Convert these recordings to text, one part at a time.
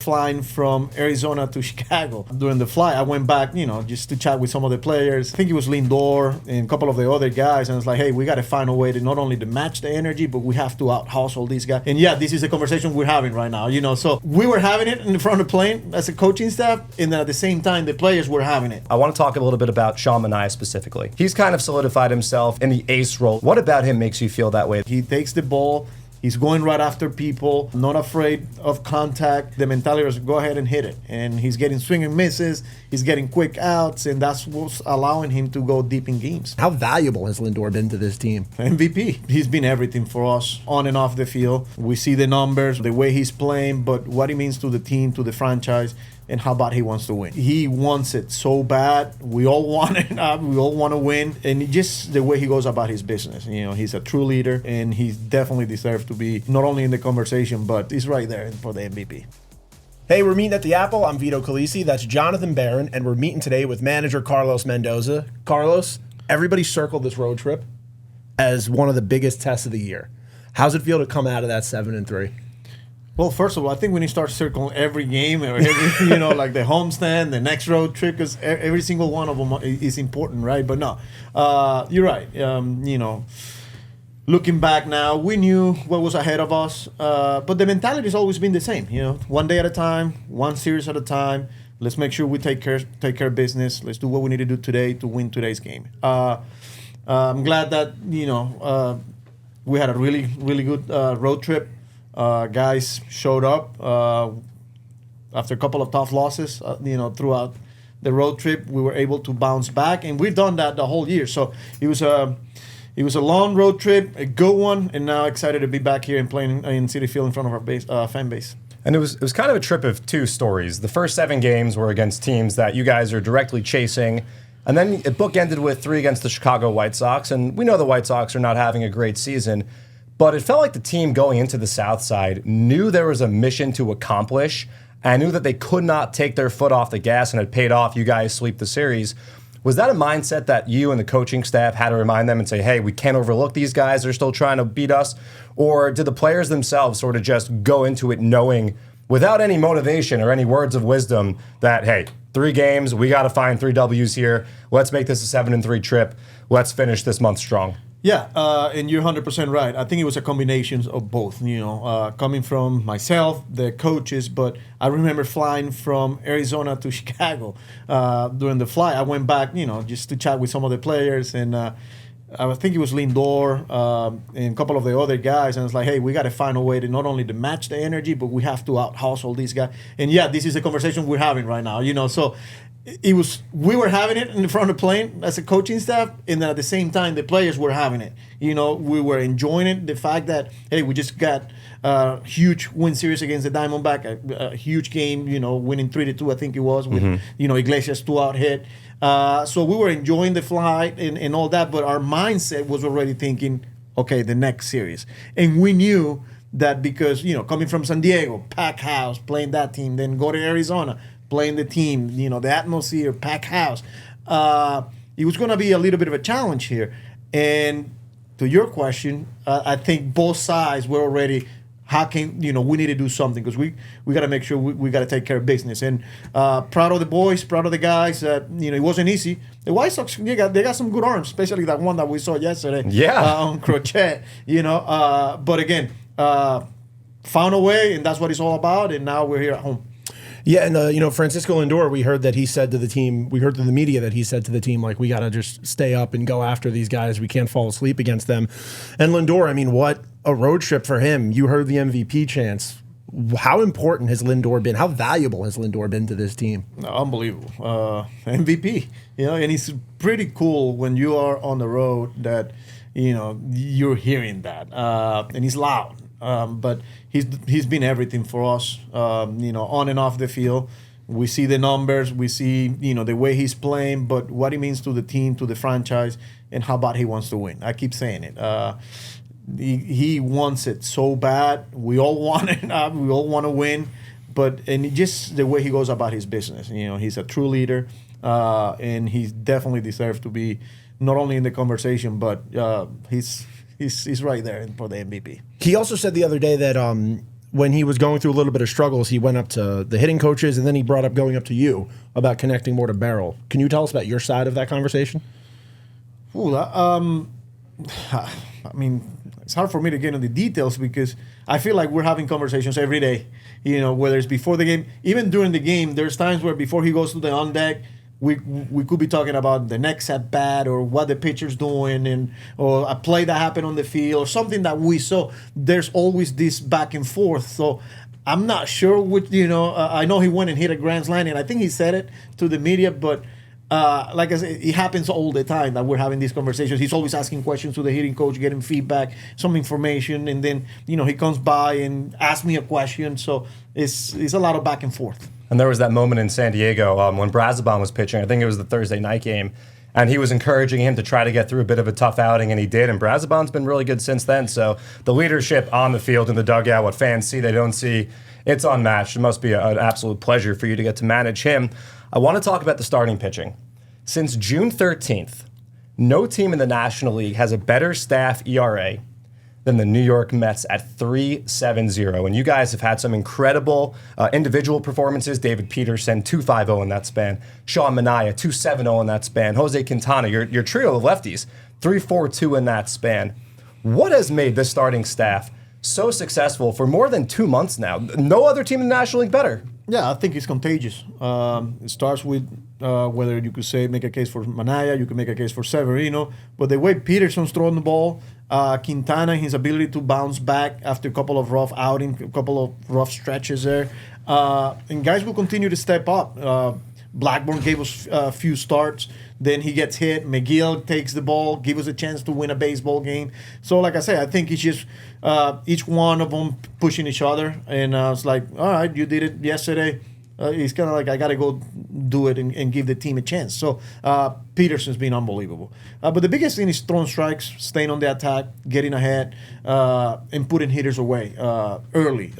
Flying from Arizona to Chicago. During the flight, I went back, just to chat with some of the players. I think it was Lindor and a couple of the other guys, and it's like, hey, we got to find a way to not only to match the energy, but we have to out-hustle these guys. And yeah, this is the conversation we're having right now, So we were having it in front of the plane as a coaching staff, and then at the same time, the players were having it. I want to talk a little bit about Sean Manaea specifically. He's kind of solidified himself in the ace role. What about him makes you feel that way? He takes the ball. He's going right after people, not afraid of contact. The mentality is go ahead and hit it. And he's getting swing and misses. He's getting quick outs, and that's what's allowing him to go deep in games. How valuable has Lindor been to this team? MVP. He's been everything for us on and off the field. We see the numbers, the way he's playing, but what he means to the team, to the franchise, and how bad he wants to win. He wants it so bad. We all want it. We all want to win. And just the way he goes about his business. He's a true leader, and he definitely deserves to be not only in the conversation, but he's right there for the MVP. Hey, we're meeting at the Apple. I'm Vito Calisi. That's Jonathan Barron, and we're meeting today with manager Carlos Mendoza. Carlos, everybody circled this road trip as one of the biggest tests of the year. How's it feel to come out of that 7-3? Well, first of all, I think we need to start circling every game, or every, like the homestand, the next road trip, because every single one of them is important, right? But no, you're right. Looking back now, we knew what was ahead of us, but the mentality has always been the same. One day at a time, one series at a time. Let's make sure we take care of business. Let's do what we need to do today to win today's game. I'm glad that we had a really, really good road trip. Guys showed up after a couple of tough losses, throughout the road trip. We were able to bounce back, and we've done that the whole year. So it was a long road trip, a good one, and now excited to be back here and playing in Citi Field in front of our fan base. And it was kind of a trip of two stories. The first 7 games were against teams that you guys are directly chasing, and then it bookended with 3 against the Chicago White Sox. And we know the White Sox are not having a great season, but it felt like the team going into the South Side knew there was a mission to accomplish and knew that they could not take their foot off the gas, and it paid off. You guys sweep the series. Was that a mindset that you and the coaching staff had to remind them and say, hey, we can't overlook these guys, they're still trying to beat us? Or did the players themselves sort of just go into it knowing, without any motivation or any words of wisdom, that, hey, 3 games, we got to find 3 W's here. Let's make this a 7-3 trip. Let's finish this month strong. Yeah, and you're 100% right. I think it was a combination of both, coming from myself, the coaches, but I remember flying from Arizona to Chicago. During the flight, I went back, just to chat with some of the players, and I think it was Lindor and a couple of the other guys, and it's like, hey, we got to find a way to not only to match the energy, but we have to out-hustle these guys. And yeah, this is the conversation we're having right now, so we were having it in front of the plane as a coaching staff, and then at the same time, the players were having it. We were enjoying it. The fact that, hey, we just got a huge win series against the Diamondbacks, a huge game, winning 3-2, I think it was, with, Iglesias 2-out hit. So we were enjoying the flight and all that, but our mindset was already thinking, okay, the next series. And we knew that because, coming from San Diego, pack house, playing that team, then go to Arizona, playing the team, the atmosphere, pack house. It was going to be a little bit of a challenge here. And to your question, I think both sides were already, how can, we need to do something, because we got to make sure we got to take care of business. And proud of the boys, proud of the guys. It wasn't easy. The White Sox, they got some good arms, especially that one that we saw yesterday. Yeah. On Crochet, But again, found a way, and that's what it's all about. And now we're here at home. Yeah, and Francisco Lindor, we heard that he said to the team, we heard through the media that he said to the team, like, we got to just stay up and go after these guys. We can't fall asleep against them. And Lindor, what a road trip for him. You heard the MVP chants. How important has Lindor been? How valuable has Lindor been to this team? Unbelievable. MVP. And it's pretty cool when you are on the road that, you're hearing that. And he's loud. But he's been everything for us, on and off the field. We see the numbers, we see, the way he's playing, but what he means to the team, to the franchise, and how bad he wants to win. I keep saying it. He wants it so bad. We all want it. We all want to win. And just the way he goes about his business. He's a true leader, and he definitely deserves to be not only in the conversation, but he's right there for the MVP. He also said the other day that when he was going through a little bit of struggles, he went up to the hitting coaches, and then he brought up going up to you about connecting more to Barrel. Can you tell us about your side of that conversation? Ooh, I mean, it's hard for me to get into the details because I feel like we're having conversations every day. You know, whether it's before the game, even during the game, there's times where before he goes to the on deck, we could be talking about the next at bat or what the pitcher's doing, or a play that happened on the field or something that we saw. There's always this back and forth. So I'm not sure which. I know he went and hit a grand slam, and I think he said it to the media, but. Like I said, it happens all the time that we're having these conversations. He's always asking questions to the hitting coach, getting feedback, some information, and then he comes by and asks me a question. So it's a lot of back and forth. And there was that moment in San Diego when Brazoban was pitching. I think it was the Thursday night game, and he was encouraging him to try to get through a bit of a tough outing, and he did. And Brazoban's been really good since then. So the leadership on the field in the dugout, what fans see, they don't see, it's unmatched. It must be an absolute pleasure for you to get to manage him. I want to talk about the starting pitching. Since June 13th, no team in the National League has a better staff ERA than the New York Mets at 3.70. And you guys have had some incredible individual performances. David Peterson, 2.50 in that span. Sean Manaea, 2.70 in that span. Jose Quintana, your trio of lefties, 3.42 in that span. What has made this starting staff so successful for more than 2 months now? No other team in the National League better. Yeah, I think it's contagious. It starts with whether you could make a case for Manaea, you could make a case for Severino, but the way Peterson's throwing the ball, Quintana, his ability to bounce back after a couple of rough outings, a couple of rough stretches there, and guys will continue to step up. Blackburn gave us a few starts. Then he gets hit. McGill takes the ball, give us a chance to win a baseball game. So, like I say, I think it's just each one of them pushing each other. And it's like, all right, you did it yesterday. It's kind of like, I got to go do it and give the team a chance. So, Peterson's been unbelievable. But the biggest thing is throwing strikes, staying on the attack, getting ahead, and putting hitters away early.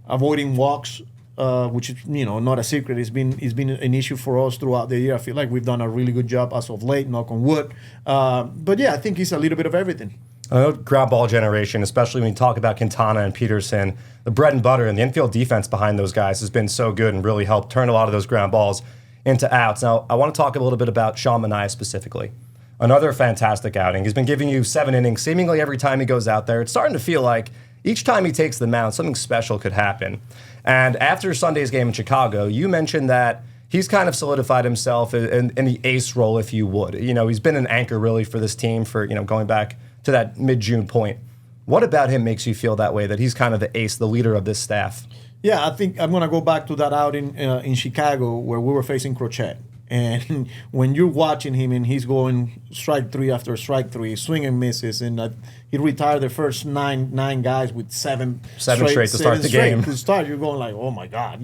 Avoiding walks. Which is not a secret. It's been an issue for us throughout the year. I feel like we've done a really good job as of late, knock on wood. But yeah, I think it's a little bit of everything. I know ground ball generation, especially when you talk about Quintana and Peterson, the bread and butter and the infield defense behind those guys has been so good and really helped turn a lot of those ground balls into outs. Now, I want to talk a little bit about Sean Manaea specifically. Another fantastic outing. He's been giving you 7 innings seemingly every time he goes out there. It's starting to feel like each time he takes the mound, something special could happen. And after Sunday's game in Chicago, you mentioned that he's kind of solidified himself in the ace role, if you would. He's been an anchor really for this team for, going back to that mid-June point. What about him makes you feel that way, that he's kind of the ace, the leader of this staff? Yeah, I think I'm going to go back to that outing in Chicago where we were facing Crochet. And when you're watching him and he's going strike 3 after strike 3, swing and misses, and he retired the first nine guys with seven straight to start the game. You're going like, oh my God,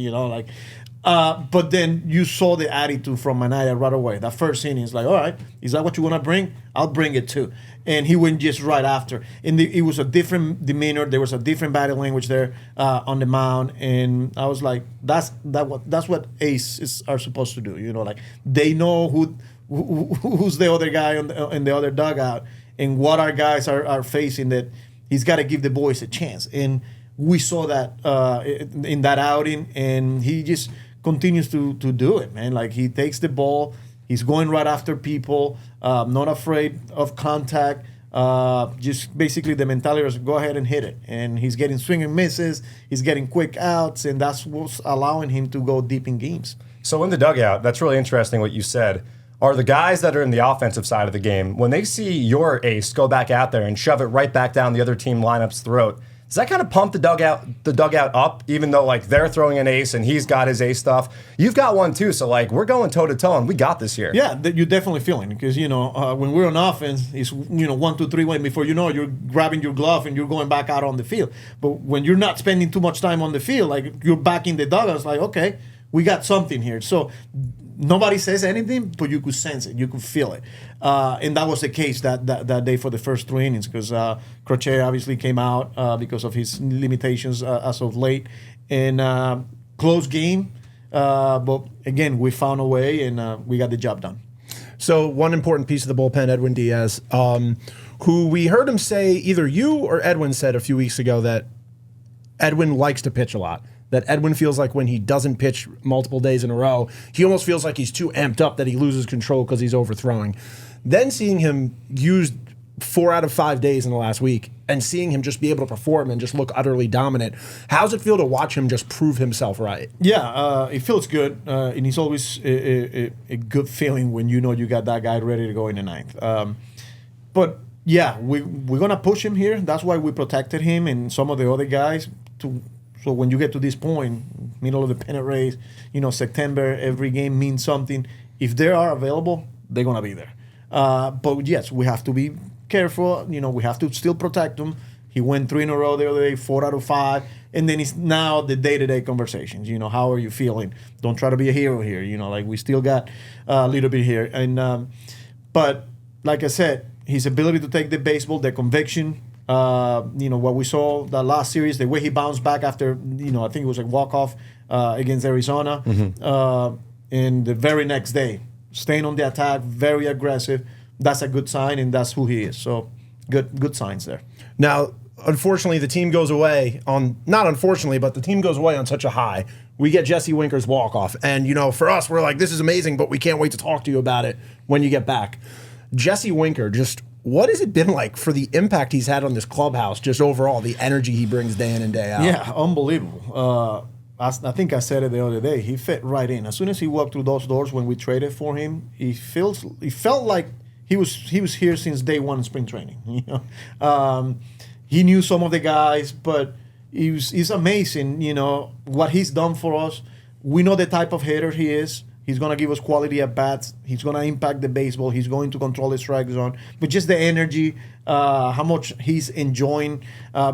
but then you saw the attitude from Manaea right away. That first inning is like, all right, is that what you want to bring? I'll bring it too. And he went just right after. And it was a different demeanor. There was a different body language there on the mound. And I was like, that's what aces are supposed to do. Like they know who's the other guy in the other dugout and what our guys are facing, that he's got to give the boys a chance. And we saw that in that outing, and he just continues to do it, man. Like he takes the ball. He's going right after people, not afraid of contact. Just basically the mentality is go ahead and hit it. And he's getting swing and misses. He's getting quick outs, and that's what's allowing him to go deep in games. So in the dugout, that's really interesting what you said. Are the guys that are in the offensive side of the game, when they see your ace go back out there and shove it right back down the other team lineup's throat, does that kind of pump the dugout up, even though like they're throwing an ace and he's got his ace stuff? You've got one too, so like we're going toe to toe and we got this here. Yeah, you're definitely feeling it because when we're on offense, it's 1, 2, 3 wait before you're grabbing your glove and you're going back out on the field. But when you're not spending too much time on the field, like you're back in the dugout, it's like okay, we got something here. So nobody says anything, but you could sense it, you could feel it, and that was the case that day for the first 3 innings because Crochet obviously came out because of his limitations as of late, and close game, but again we found a way and we got the job done. So one important piece of the bullpen, Edwin Diaz, who we heard him say, either you or Edwin said a few weeks ago that Edwin likes to pitch a lot. That Edwin feels like when he doesn't pitch multiple days in a row, he almost feels like he's too amped up that he loses control because he's overthrowing. Then seeing him used 4 out of 5 days in the last week and seeing him just be able to perform and just look utterly dominant, how's it feel to watch him just prove himself right? Yeah, it feels good, and it's always a good feeling when you know you got that guy ready to go in the ninth. But yeah, we're gonna push him here. That's why we protected him and some of the other guys. So when you get to this point, middle of the pennant race, September, every game means something. If they are available, they're gonna be there. But yes, we have to be careful. We have to still protect him. He went 3 in a row the other day, 4 out of 5, and then it's now the day-to-day conversations. How are you feeling? Don't try to be a hero here. Like we still got a little bit here, and but like I said, his ability to take the baseball, the conviction. What we saw the last series, the way he bounced back after, I think it was a walk-off against Arizona, and the very next day, staying on the attack, very aggressive. That's a good sign, and that's who he is. So good signs there. Now, unfortunately, the team goes away not unfortunately, but the team goes away on such a high. We get Jesse Winker's walk-off, and, for us, we're like, this is amazing, but we can't wait to talk to you about it when you get back. Jesse Winker, just what has it been like for the impact he's had on this clubhouse, just overall, the energy he brings day in and day out? Yeah, unbelievable. I think I said it the other day. He fit right in. As soon as he walked through those doors when we traded for him, he felt like he was here since day one in spring training. He knew some of the guys, but he's amazing, what he's done for us. We know the type of hitter he is. He's going to give us quality at bats. He's going to impact the baseball. He's going to control the strike zone. But just the energy, how much he's enjoying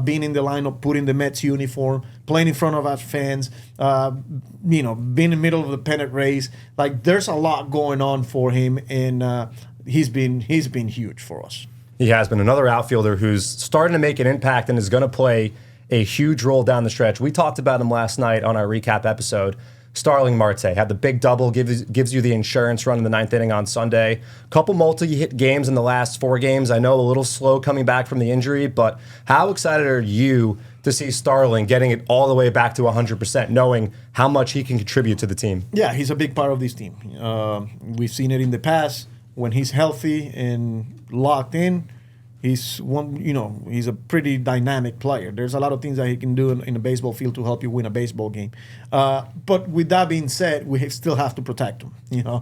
being in the lineup, putting the Mets uniform, playing in front of our fans, being in the middle of the pennant race. Like, there's a lot going on for him, and he's been huge for us. He has been another outfielder who's starting to make an impact and is going to play a huge role down the stretch. We talked about him last night on our recap episode. Starling Marte had the big double, gives you the insurance run in the 9th inning on Sunday. Couple multi-hit games in the last 4 games. I know a little slow coming back from the injury, but how excited are you to see Starling getting it all the way back to 100%, knowing how much he can contribute to the team? Yeah, he's a big part of this team. We've seen it in the past. When he's healthy and locked in, he's a pretty dynamic player. There's a lot of things that he can do in a baseball field to help you win a baseball game. But with that being said, we still have to protect him.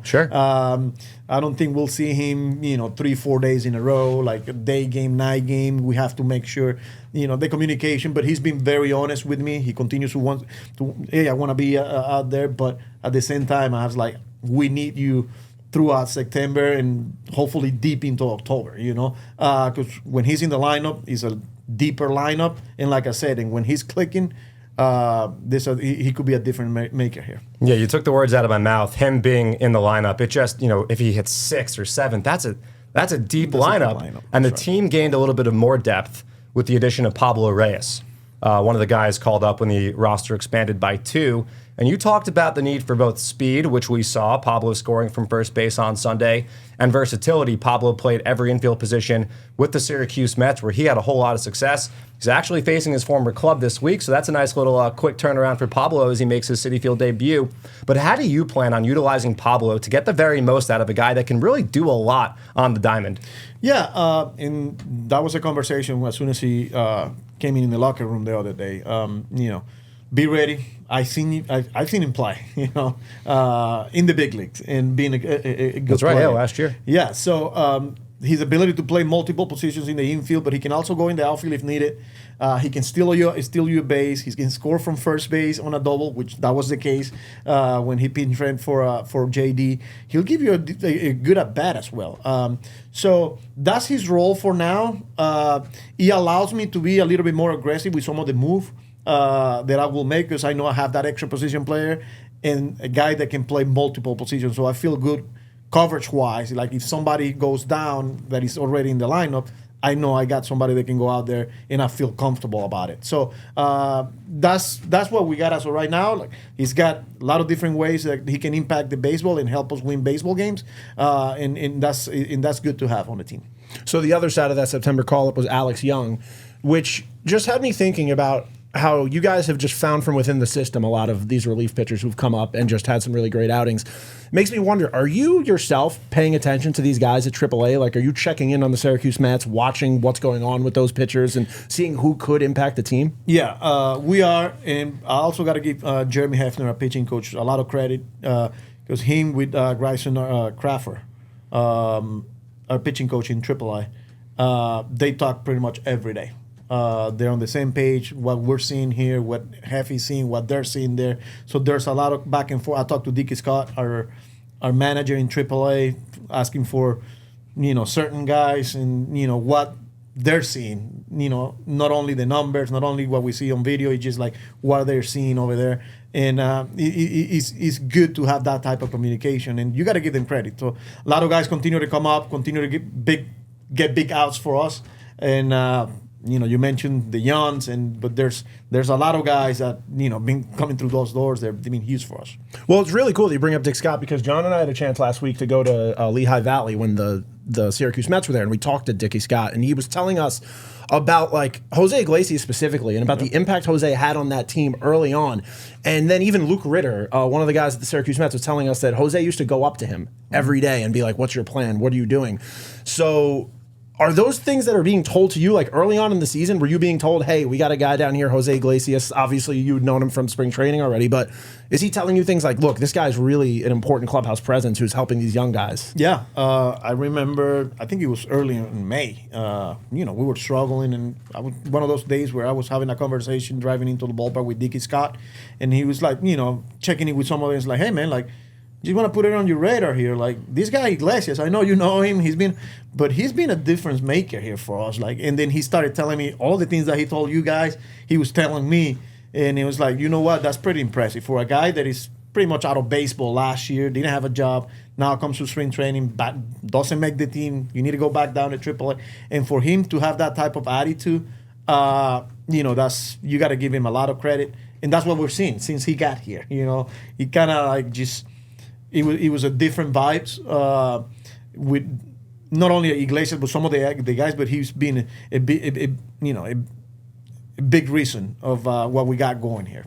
Sure. I don't think we'll see him, 3-4 days in a row, like a day game, night game. We have to make sure, the communication. But he's been very honest with me. He continues to want to, hey, I want to be out there. But at the same time, I was like, we need you throughout September and hopefully deep into October, because when he's in the lineup, it's a deeper lineup. And like I said, and when he's clicking, he could be a different maker here. Yeah, you took the words out of my mouth. Him being in the lineup, it just, if he hits 6th or 7th, that's a deep lineup. And the team gained a little bit of more depth with the addition of Pablo Reyes, one of the guys called up when the roster expanded by 2. And you talked about the need for both speed, which we saw, Pablo scoring from first base on Sunday, and versatility. Pablo played every infield position with the Syracuse Mets, where he had a whole lot of success. He's actually facing his former club this week, so that's a nice little quick turnaround for Pablo as he makes his Citi Field debut. But how do you plan on utilizing Pablo to get the very most out of a guy that can really do a lot on the diamond? Yeah, and that was a conversation as soon as he came in the locker room the other day. Be ready. I've seen him play, in the big leagues and being a good That's right, player. yeah, last year. Yeah, so his ability to play multiple positions in the infield, but he can also go in the outfield if needed. He can steal you a base. He can score from first base on a double, which that was the case when he pinch ran for JD. He'll give you a good at bat as well. So that's his role for now. He allows me to be a little bit more aggressive with some of the move that I will make, because I know I have that extra position player and a guy that can play multiple positions. So I feel good coverage-wise. Like if somebody goes down that is already in the lineup, I know I got somebody that can go out there and I feel comfortable about it. So that's what we got as of right now. Like, he's got a lot of different ways that he can impact the baseball and help us win baseball games, and that's good to have on the team. So the other side of that September call-up was Alex Young, which just had me thinking about how you guys have just found from within the system a lot of these relief pitchers who've come up and just had some really great outings. It makes me wonder, are you yourself paying attention to these guys at AAA? Like, are you checking in on the Syracuse Mets, watching what's going on with those pitchers and seeing who could impact the team? Yeah, we are. And I also got to give Jeremy Hefner, our pitching coach, a lot of credit because him with Grayson Crawford, our pitching coach in AAA, they talk pretty much every day. They're on the same page, what we're seeing here, what Heffy's seeing, what they're seeing there. So there's a lot of back and forth. I talked to Dickie Scott, our manager in AAA, asking for, certain guys and, what they're seeing. Not only the numbers, not only what we see on video, it's just like what they're seeing over there. And it's good to have that type of communication. And you got to give them credit. So a lot of guys continue to come up, continue to get big outs for us. And, you mentioned the Youngs, but there's a lot of guys that been coming through those doors. They've been huge for us. Well, it's really cool that you bring up Dick Scott because John and I had a chance last week to go to Lehigh Valley when the Syracuse Mets were there, and we talked to Dickie Scott, and he was telling us about like Jose Iglesias specifically and about the impact Jose had on that team early on. And then even Luke Ritter, one of the guys at the Syracuse Mets, was telling us that Jose used to go up to him every day and be like, "What's your plan? What are you doing?" So are those things that are being told to you, like early on in the season? Were you being told, hey, we got a guy down here, Jose Iglesias? Obviously, you'd known him from spring training already, but is he telling you things like, look, this guy's really an important clubhouse presence who's helping these young guys? Yeah. I remember, I think it was early in May. We were struggling, and one of those days where I was having a conversation driving into the ballpark with Dickie Scott, and he was like, checking in with some of us, like, hey, man, like, you want to put it on your radar here. Like, this guy Iglesias, I know you know him. He's been a difference maker here for us. Like, and then he started telling me all the things that he told you guys. He was telling me, and it was like, you know what? That's pretty impressive for a guy that is pretty much out of baseball last year, didn't have a job, now comes to spring training, but doesn't make the team. You need to go back down to AAA, and for him to have that type of attitude, that's, you got to give him a lot of credit, and that's what we're seeing since he got here. He kind of like just. It was a different vibes with not only Iglesias but some of the guys, but he's been a big reason of what we got going here.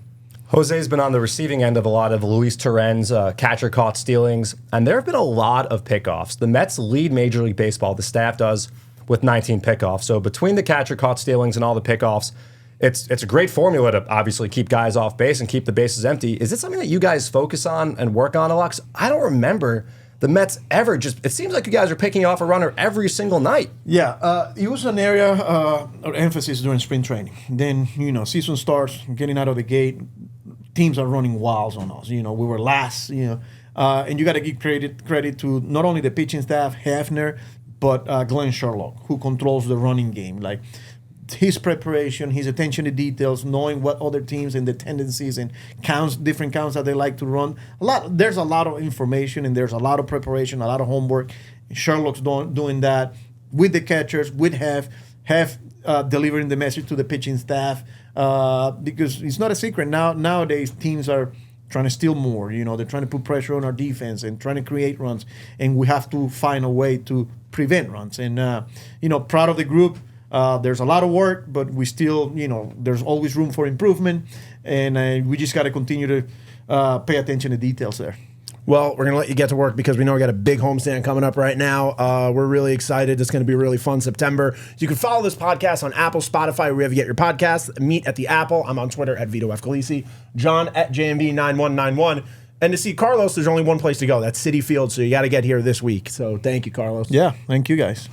Jose's been on the receiving end of a lot of Luis Torrens catcher caught stealings, and there have been a lot of pickoffs. The Mets lead Major League Baseball, the staff does, with 19 pickoffs. So between the catcher caught stealings and all the pickoffs, it's a great formula to obviously keep guys off base and keep the bases empty. Is it something that you guys focus on and work on a lot? 'Cause I don't remember the Mets ever it seems like you guys are picking off a runner every single night. Yeah, it was an area of emphasis during spring training. Then, season starts, getting out of the gate, teams are running wilds on us. We were last, and you got to give credit to not only the pitching staff, Hefner, but Glenn Sherlock, who controls the running game. Like, his preparation, his attention to details, knowing what other teams and the tendencies and different counts that they like to run. There's a lot of information and there's a lot of preparation, a lot of homework. Sherlock's doing that with the catchers, with Hef delivering the message to the pitching staff because it's not a secret. Nowadays, teams are trying to steal more. They're trying to put pressure on our defense and trying to create runs, and we have to find a way to prevent runs. And proud of the group. There's a lot of work, but we still, there's always room for improvement, and we just got to continue to pay attention to details there. Well, we're going to let you get to work because we know we got a big homestand coming up right now. We're really excited. It's going to be a really fun September. You can follow this podcast on Apple, Spotify, wherever you get your podcasts. Meet at the Apple. I'm on Twitter at Vito F. Calisi. John at JMB9191. And to see Carlos, there's only one place to go. That's Citi Field, so you got to get here this week. So thank you, Carlos. Yeah, thank you, guys.